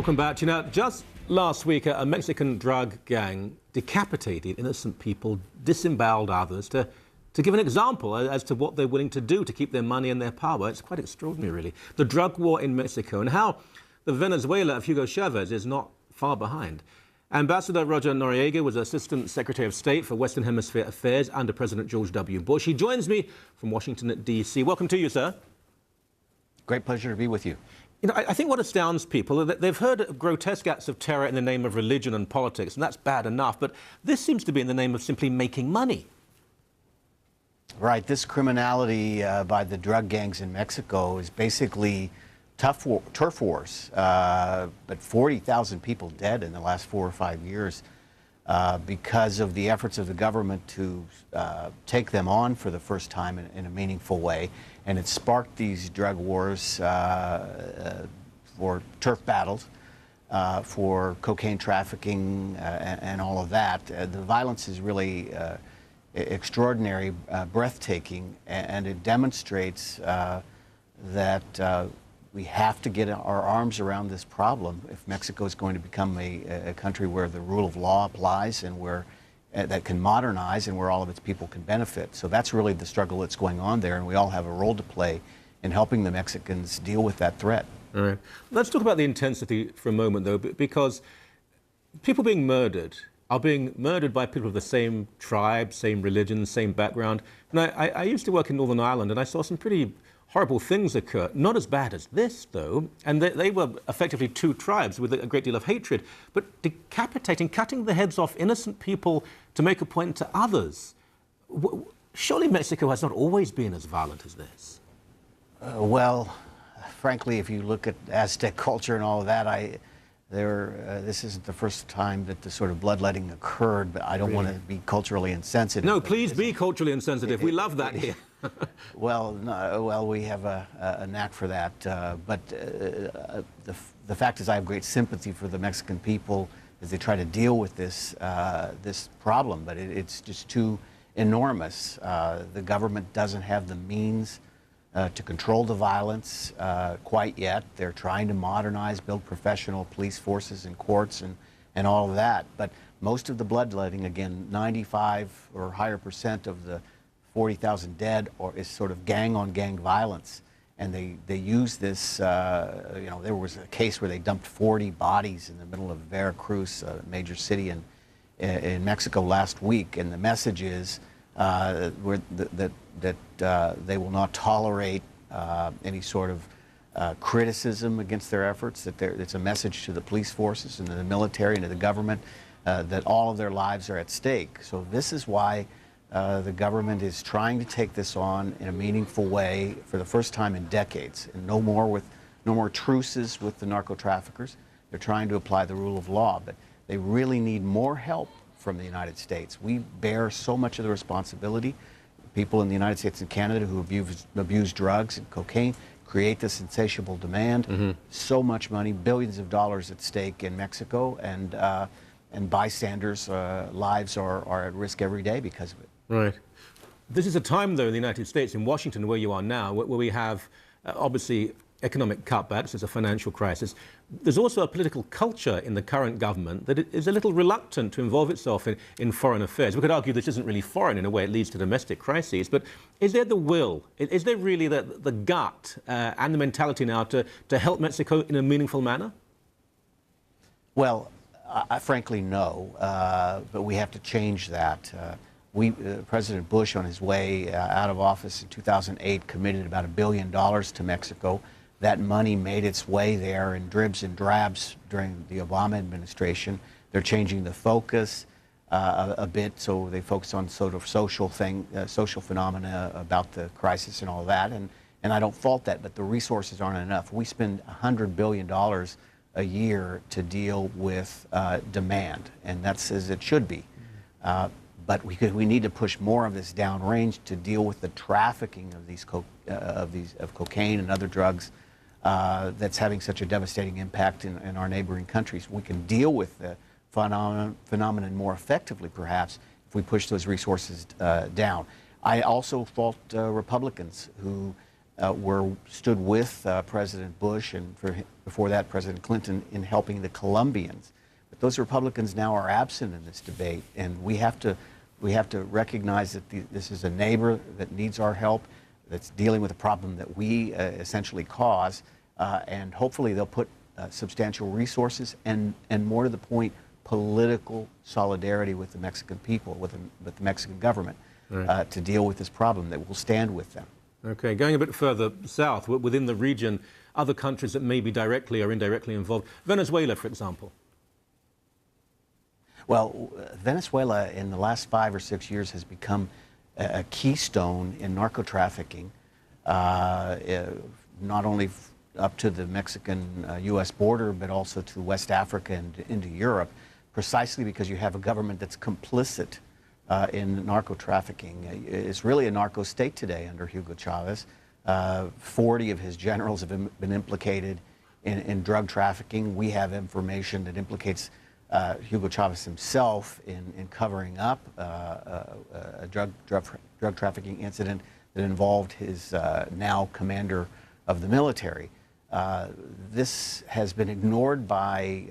Welcome back. You know, just last week, a Mexican drug gang decapitated innocent people, disemboweled others to give an example as to what they're willing to do to keep their money and their power. It's quite extraordinary, really. The drug war in Mexico and how the Venezuela of Hugo Chavez is not far behind. Ambassador Roger Noriega was Assistant Secretary of State for Western Hemisphere Affairs under President George W. Bush. He joins me from Washington, D.C. Welcome to you, sir. Great pleasure to be with you. You know, I think what astounds people is that they've heard of grotesque acts of terror in the name of religion and politics, and that's bad enough, but this seems to be in the name of simply making money. Right. This criminality by the drug gangs in Mexico is basically turf wars, but 40,000 people dead in the last 4 or 5 years because of the efforts of the government to take them on for the first time in a meaningful way. And it sparked these drug wars for turf battles, for cocaine trafficking and all of that. The violence is really extraordinary, breathtaking, and it demonstrates that we have to get our arms around this problem if Mexico is going to become a country where the rule of law applies and where that can modernize and where all of its people can benefit. So that's really the struggle that's going on there, and we all have a role to play in helping the Mexicans deal with that threat. All right. Let's talk about the intensity for a moment, though, because people being murdered are being murdered by people of the same tribe, same religion, same background. And I used to work in Northern Ireland, and I saw some pretty horrible things occur. Not as bad as this, though, and they were effectively two tribes with a great deal of hatred, but decapitating, cutting the heads off innocent people to make a point to others. Surely Mexico has not always been as violent as this. Well, frankly, if you look at Aztec culture and all of that, this isn't the first time that the sort of bloodletting occurred, but I don't want to be culturally insensitive. No, please be culturally insensitive. We love that here. Well, no, well, we have a knack for that, but the fact is I have great sympathy for the Mexican people as they try to deal with this problem, but it's just too enormous. The government doesn't have the means to control the violence quite yet. They're trying to modernize, build professional police forces and courts and all of that, but most of the bloodletting, again, 95 or higher % of the 40,000 dead is sort of gang-on-gang violence, and they use this. You know, there was a case where they dumped 40 bodies in the middle of Veracruz, a major city in Mexico last week, and the message is that they will not tolerate any sort of criticism against their efforts. That it's a message to the police forces and to the military and to the government that all of their lives are at stake. So this is why the government is trying to take this on in a meaningful way for the first time in decades, and no more truces with the narco traffickers. They're trying to apply the rule of law, but they really need more help from the United States. We bear so much of the responsibility. People in the United States and Canada who abuse drugs and cocaine create this insatiable demand. So much money, billions of dollars at stake in Mexico, and bystanders' lives are at risk every day because of it. Right. This is a time, though, in the United States, in Washington, where you are now, where we have, obviously, economic cutbacks. There's a financial crisis. There's also a political culture in the current government that is a little reluctant to involve itself in foreign affairs. We could argue this isn't really foreign in a way. It leads to domestic crises. But is there the will? Is there really the gut and the mentality now to help Mexico in a meaningful manner? Well, frankly, no. But we have to change that. President Bush, on his way out of office in 2008, committed about $1 billion to Mexico. That money made its way there in dribs and drabs during the Obama administration. They're changing the focus a bit, so they focus on sort of social phenomena about the crisis and all that. And I don't fault that, but the resources aren't enough. We spend $100 billion a year to deal with demand, and that's as it should be. But we need to push more of this downrange to deal with the trafficking of cocaine and other drugs that's having such a devastating impact in our neighboring countries. We can deal with the phenomenon more effectively, perhaps, if we push those resources down. I also fault Republicans who stood with President Bush and before that President Clinton in helping the Colombians. But those Republicans now are absent in this debate, and we have to recognize that this is a neighbor that needs our help, that's dealing with a problem that we essentially cause, and hopefully they'll put substantial resources and more to the point, political solidarity with the Mexican people, with the Mexican government, right, to deal with this problem, that will stand with them. Okay, going a bit further south, within the region, other countries that may be directly or indirectly involved, Venezuela, for example. Well, Venezuela in the last 5 or 6 years has become a keystone in narco-trafficking, not only up to the Mexican-U.S. border, but also to West Africa and into Europe, precisely because you have a government that's complicit in narco-trafficking. It's really a narco state today under Hugo Chavez. 40 of his generals have been implicated in drug trafficking. We have information that implicates Hugo Chavez himself in covering up a drug trafficking incident that involved his now commander of the military. This has been ignored by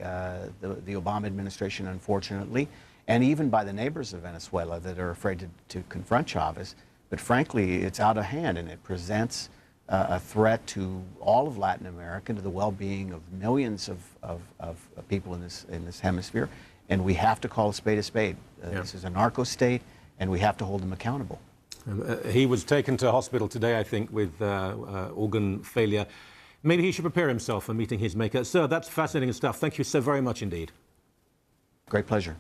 the Obama administration, unfortunately, and even by the neighbors of Venezuela that are afraid to confront Chavez. But frankly, it's out of hand, and it presents a threat to all of Latin America, to the well-being of millions of people in this hemisphere. And we have to call a spade a spade. This is a narco state, and we have to hold them accountable. He was taken to hospital today, I think, with organ failure. Maybe he should prepare himself for meeting his maker. Sir, that's fascinating stuff. Thank you so very much indeed. Great pleasure.